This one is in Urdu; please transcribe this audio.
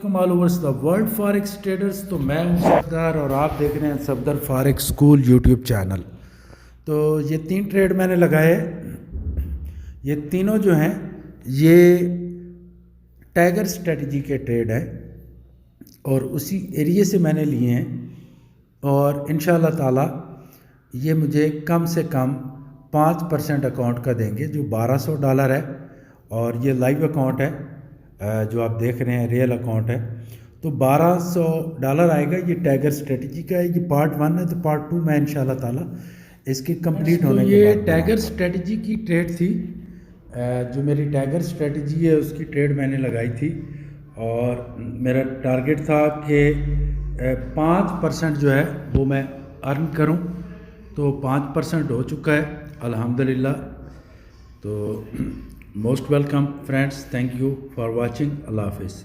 Followers the world forex traders. تو میں ہوں صفدر اور آپ دیکھ رہے ہیں Safdar forex school YouTube channel. تو یہ 3 ٹریڈ میں نے لگائے. یہ تینوں جو ہیں یہ ٹائیگر اسٹریٹجی کے ٹریڈ ہیں اور اسی ایریے سے میں نے لیے ہیں اور انشاءاللہ تعالی یہ مجھے کم سے کم 5% اکاؤنٹ کا دیں گے جو $1200 ہے. اور یہ لائیو اکاؤنٹ ہے جو آپ دیکھ رہے ہیں, ریئل اکاؤنٹ ہے. تو $1200 آئے گا. یہ ٹائیگر اسٹریٹجی کا ہے. یہ پارٹ 1 ہے. تو پارٹ 2 میں انشاءاللہ تعالی اس کی کمپلیٹ ہونے کے بعد. یہ ٹائیگر اسٹریٹجی کی ٹریڈ تھی. جو میری ٹائیگر اسٹریٹجی ہے اس کی ٹریڈ میں نے لگائی تھی اور میرا ٹارگٹ تھا کہ 5% جو ہے وہ میں ارن کروں. تو 5% ہو چکا ہے الحمدللہ. تو most welcome friends. Thank you for watching. اللہ حافظ.